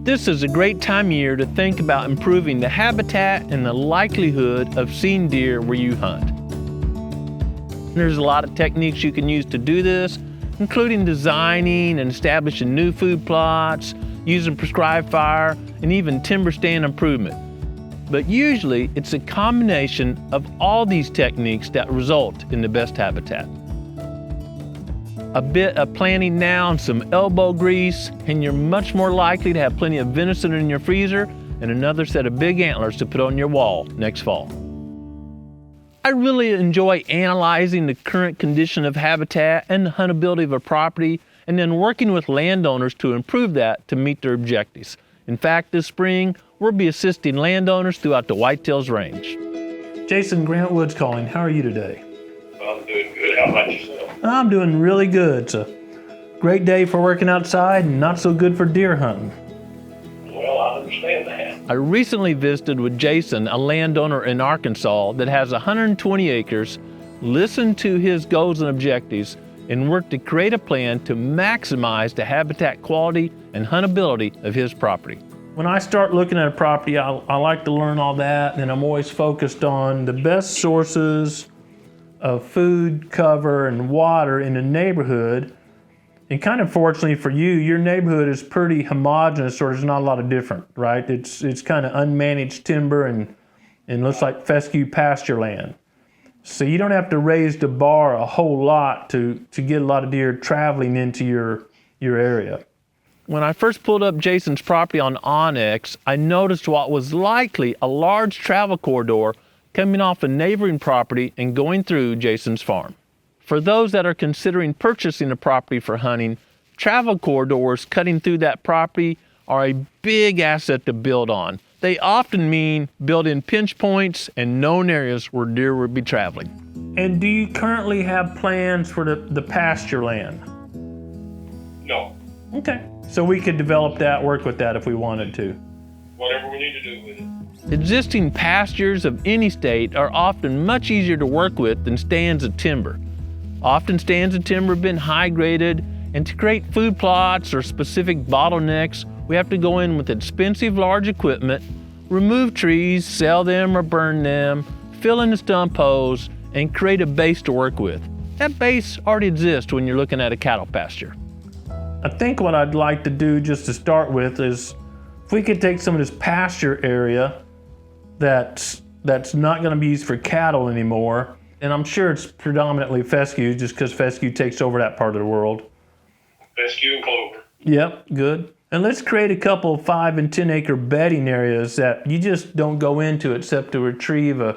This is a great time of year to think about improving the habitat and the likelihood of seeing deer where you hunt. There's a lot of techniques you can use to do this, including designing and establishing new food plots, using prescribed fire, and even timber stand improvement. But usually it's a combination of all these techniques that result in the best habitat. A bit of planning now and some elbow grease, and you're much more likely to have plenty of venison in your freezer and another set of big antlers to put on your wall next fall. I really enjoy analyzing the current condition of habitat and the huntability of a property, and then working with landowners to improve that to meet their objectives. In fact, this spring, we'll be assisting landowners throughout the Whitetails Range. Jason, Grant Woods calling. How are you today? I'm doing good. How about yourself? I'm doing really good. It's a great day for working outside and not so good for deer hunting. Well, I understand that. I recently visited with Jason, a landowner in Arkansas that has 120 acres, listened to his goals and objectives, and worked to create a plan to maximize the habitat quality and huntability of his property. When I start looking at a property, I like to learn all that, and I'm always focused on the best sources of food, cover, and water in the neighborhood. And kind of fortunately for you, your neighborhood is pretty homogeneous, so there's not a lot of different, right? It's kind of unmanaged timber and looks like fescue pasture land. So you don't have to raise the bar a whole lot to get a lot of deer traveling into your area. When I first pulled up Jason's property on Onyx, I noticed what was likely a large travel corridor coming off a neighboring property and going through Jason's farm. For those that are considering purchasing a property for hunting, travel corridors cutting through that property are a big asset to build on. They often mean build-in pinch points and known areas where deer will be traveling. And do you currently have plans for the pasture land? No. Okay. So we could develop that, work with that if we wanted to. Whatever we need to do with it. Existing pastures of any state are often much easier to work with than stands of timber. Often stands of timber have been high graded, and to create food plots or specific bottlenecks, we have to go in with expensive large equipment, remove trees, sell them or burn them, fill in the stump holes, and create a base to work with. That base already exists when you're looking at a cattle pasture. I think what I'd like to do just to start with is if we could take some of this pasture area that's not going to be used for cattle anymore, and I'm sure it's predominantly fescue just because fescue takes over that part of the world. Fescue and clover. Yep, good. And let's create a couple 5 and 10 acre bedding areas that you just don't go into except to retrieve a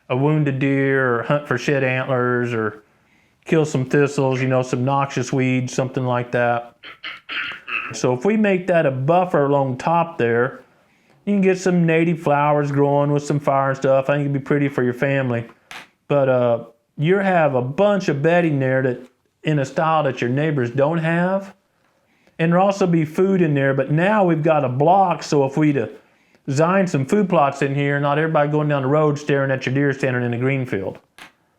wounded deer or hunt for shed antlers or kill some thistles, some noxious weeds, something like that. So if we make that a buffer along top there, you can get some native flowers growing with some fire and stuff. I think it'd be pretty for your family. But you have a bunch of bedding there that in a style that your neighbors don't have. And there'll also be food in there, but now we've got a block, so if we design some food plots in here, not everybody going down the road staring at your deer standing in the green field.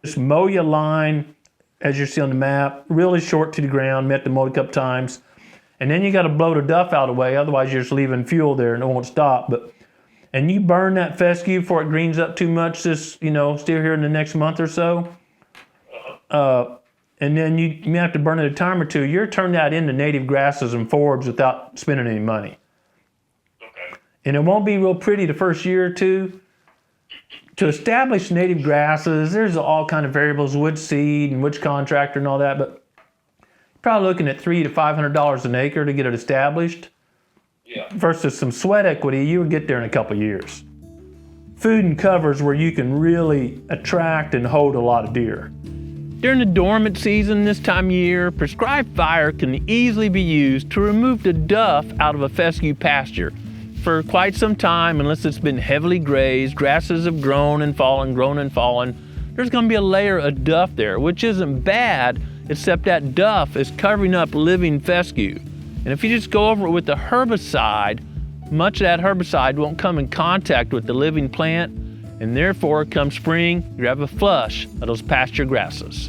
Just mow your line, as you see on the map, really short to the ground, met the mow a couple times. And then you got to blow the duff out of the way, otherwise you're just leaving fuel there and it won't stop. And you burn that fescue before it greens up too much still here in the next month or so. And then you may have to burn it a time or two. You're turning that into native grasses and forbs without spending any money. Okay. And it won't be real pretty the first year or two. To establish native grasses, there's all kind of variables, which seed and which contractor and all that, but probably looking at $300 to $500 an acre to get it established. Yeah. Versus some sweat equity, you would get there in a couple years. Food and covers where you can really attract and hold a lot of deer. During the dormant season this time of year, prescribed fire can easily be used to remove the duff out of a fescue pasture. For quite some time, unless it's been heavily grazed, grasses have grown and fallen, there's going to be a layer of duff there, which isn't bad, except that duff is covering up living fescue. And if you just go over it with a herbicide, much of that herbicide won't come in contact with the living plant, and therefore come spring, you have a flush of those pasture grasses.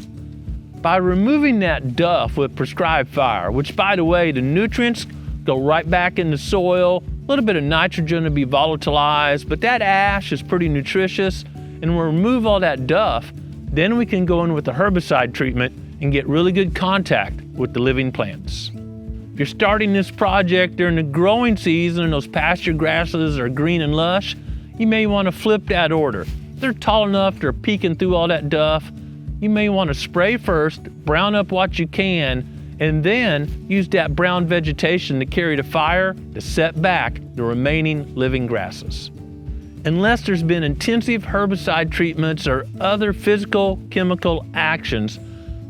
By removing that duff with prescribed fire, which by the way, the nutrients go right back in the soil. A little bit of nitrogen to be volatilized, but that ash is pretty nutritious. And we'll remove all that duff. Then we can go in with the herbicide treatment and get really good contact with the living plants. If you're starting this project during the growing season and those pasture grasses are green and lush, you may want to flip that order. If they're tall enough, they're peeking through all that duff, you may want to spray first, brown up what you can, and then use that brown vegetation to carry the fire to set back the remaining living grasses. Unless there's been intensive herbicide treatments or other physical chemical actions,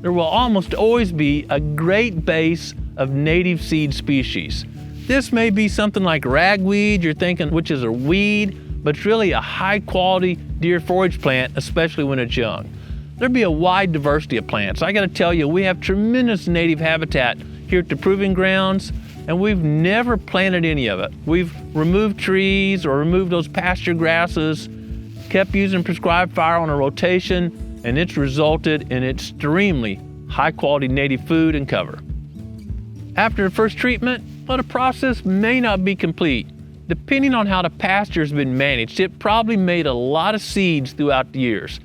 there will almost always be a great base of native seed species. This may be something like ragweed, you're thinking, which is a weed, but it's really a high quality deer forage plant, especially when it's young. There'd be a wide diversity of plants. I gotta tell you, we have tremendous native habitat here at the Proving Grounds, and we've never planted any of it. We've removed trees or removed those pasture grasses, kept using prescribed fire on a rotation, and it's resulted in extremely high quality native food and cover. After the first treatment, well, the process may not be complete. Depending on how the pasture has been managed, it probably made a lot of seeds throughout the years.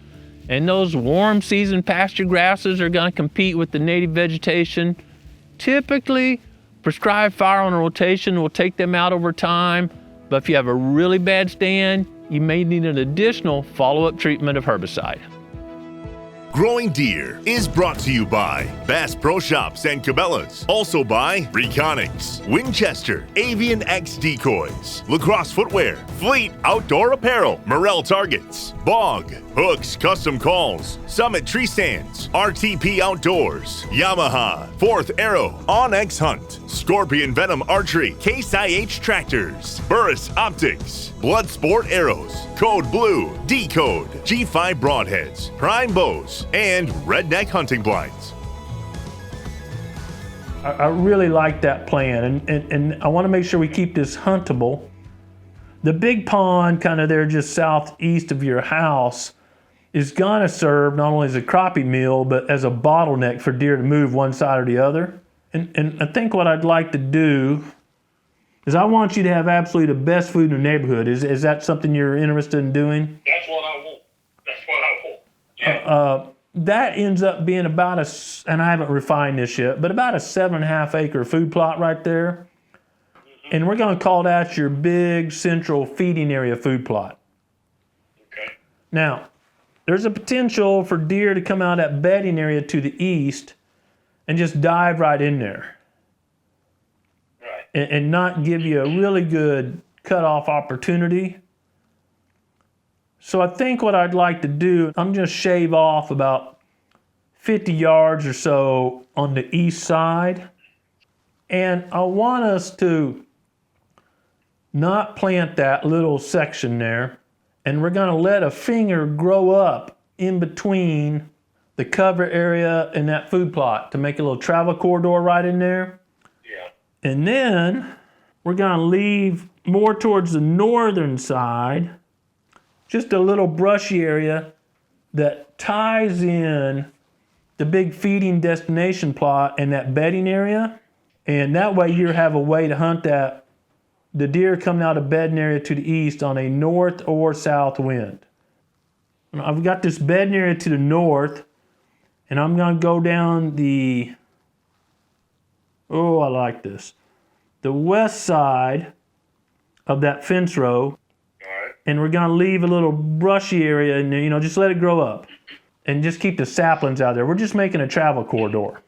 And those warm season pasture grasses are gonna compete with the native vegetation. Typically, prescribed fire on a rotation will take them out over time, but if you have a really bad stand, you may need an additional follow-up treatment of herbicide. Growing Deer is brought to you by Bass Pro Shops and Cabela's. Also by Reconics, Winchester, Avian X Decoys, Lacrosse Footwear, Fleet Outdoor Apparel, Morel Targets, Bog, Hooks Custom Calls, Summit Tree Stands, RTP Outdoors, Yamaha, Fourth Arrow, Onyx Hunt, Scorpion Venom Archery, Case IH Tractors, Burris Optics, Bloodsport Arrows, Code Blue, Decode, G5 Broadheads, Prime Bows, and Redneck Hunting Blinds. I really like that plan, and I want to make sure we keep this huntable. The big pond kind of there just southeast of your house is gonna serve not only as a crappie meal, but as a bottleneck for deer to move one side or the other. And I think what I'd like to do is I want you to have absolutely the best food in the neighborhood. Is that something you're interested in doing? That's what I want. That's what I want. Yeah. That ends up being about and I haven't refined this yet, but about a 7.5 acre food plot right there. Mm-hmm. And we're gonna call that your big central feeding area food plot. Okay. Now, there's a potential for deer to come out of that bedding area to the east and just dive right in there. Right. And not give you a really good cutoff opportunity. So I think what I'd like to do, I'm just shave off about 50 yards or so on the east side. And I want us to not plant that little section there. And we're gonna let a finger grow up in between the cover area and that food plot to make a little travel corridor right in there. Yeah. And then we're gonna leave more towards the northern side, just a little brushy area that ties in the big feeding destination plot and that bedding area. And that way you have a way to hunt the deer coming out of bedding area to the east on a north or south wind. I've got this bedding area to the north, and I'm gonna go down I like this, the west side of that fence row. And we're gonna leave a little brushy area in there, just let it grow up. And just keep the saplings out there. We're just making a travel corridor.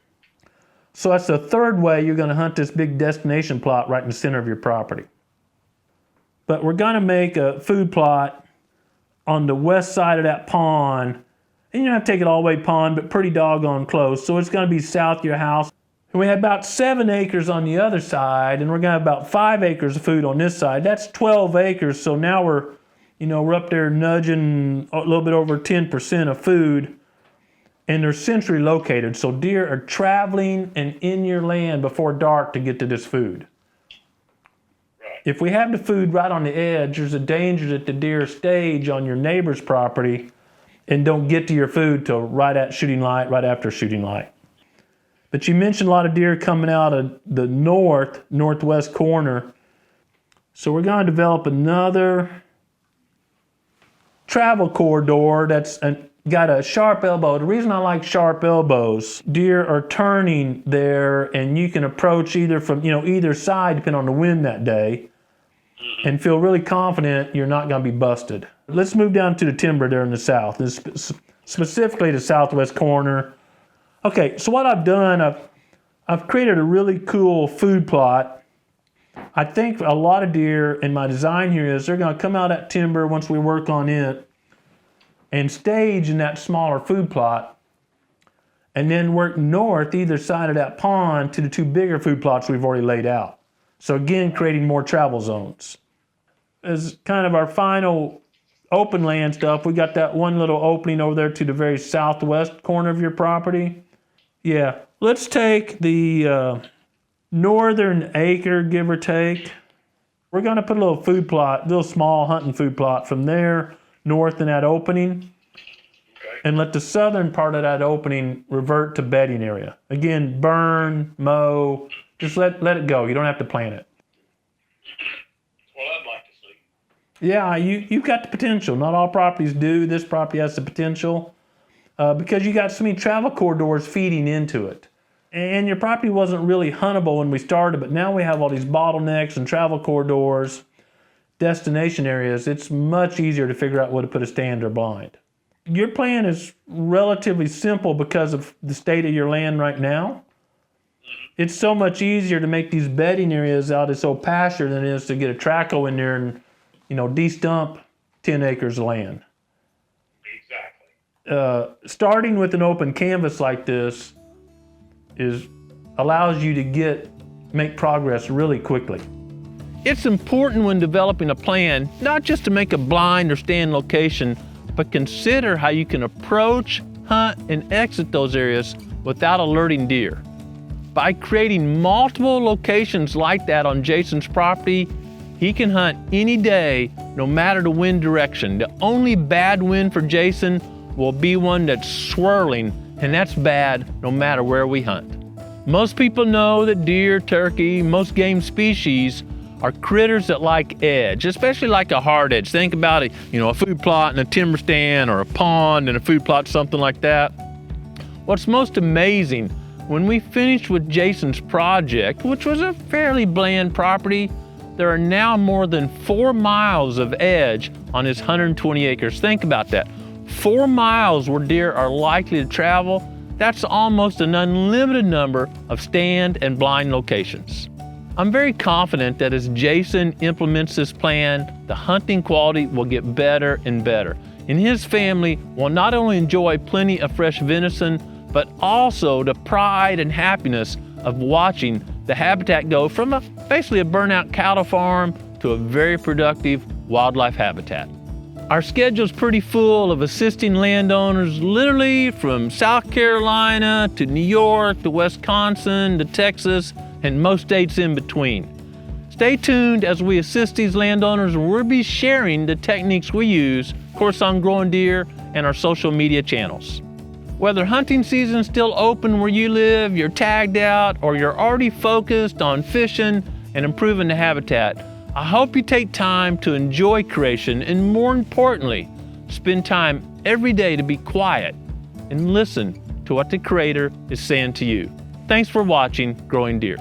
So that's the third way you're gonna hunt this big destination plot right in the center of your property. But we're gonna make a food plot on the west side of that pond. And you don't have to take it all the way pond, but pretty doggone close. So it's gonna be south of your house. And we have about 7 acres on the other side, and we're gonna have about 5 acres of food on this side. That's 12 acres, so now we're up there nudging a little bit over 10% of food, and they're centrally located. So deer are traveling and in your land before dark to get to this food. Right. If we have the food right on the edge, there's a danger that the deer stage on your neighbor's property and don't get to your food till right at shooting light, right after shooting light. But you mentioned a lot of deer coming out of the northwest corner. So we're going to develop another travel corridor that's got a sharp elbow. The reason I like sharp elbows, deer are turning there, and you can approach either from either side depending on the wind that day, and feel really confident you're not going to be busted. Let's move down to the timber there in the south, specifically the southwest corner. Okay, so what I've done, I've created a really cool food plot. I think a lot of deer in my design here is they're going to come out that timber once we work on it and stage in that smaller food plot, and then work north either side of that pond to the two bigger food plots we've already laid out. So again, creating more travel zones. As kind of our final open land stuff, we got that one little opening over there to the very southwest corner of your property. Yeah, let's take the northern acre, give or take. We're going to put a little food plot, little small hunting food plot from there north in that opening, and let the southern part of that opening revert to bedding area. Again, burn, mow, just let it go. You don't have to plant it. Well, I'd like to see. Yeah, you've got the potential. Not all properties do. This property has the potential because you got so many travel corridors feeding into it. And your property wasn't really huntable when we started, but now we have all these bottlenecks and travel corridors, destination areas. It's much easier to figure out where to put a stand or blind. Your plan is relatively simple because of the state of your land right now. It's so much easier to make these bedding areas out as old pasture than it is to get a trackle in there and de-stump 10 acres of land. Exactly. Starting with an open canvas like this allows you to make progress really quickly. It's important when developing a plan, not just to make a blind or stand location, but consider how you can approach, hunt, and exit those areas without alerting deer. By creating multiple locations like that on Jason's property, he can hunt any day, no matter the wind direction. The only bad wind for Jason will be one that's swirling, and that's bad no matter where we hunt. Most people know that deer, turkey, most game species are critters that like edge, especially like a hard edge. Think about it, a food plot and a timber stand, or a pond and a food plot, something like that. What's most amazing, when we finished with Jason's project, which was a fairly bland property, there are now more than 4 miles of edge on his 120 acres. Think about that. 4 miles where deer are likely to travel. That's almost an unlimited number of stand and blind locations. I'm very confident that as Jason implements this plan, the hunting quality will get better and better. And his family will not only enjoy plenty of fresh venison, but also the pride and happiness of watching the habitat go from basically a burnout cattle farm to a very productive wildlife habitat. Our schedule's pretty full of assisting landowners literally from South Carolina to New York to Wisconsin to Texas and most states in between. Stay tuned as we assist these landowners. We'll be sharing the techniques we use, of course, on Growing Deer and our social media channels. Whether hunting season's still open where you live, you're tagged out, or you're already focused on fishing and improving the habitat, I hope you take time to enjoy creation and, more importantly, spend time every day to be quiet and listen to what the Creator is saying to you. Thanks for watching Growing Deer.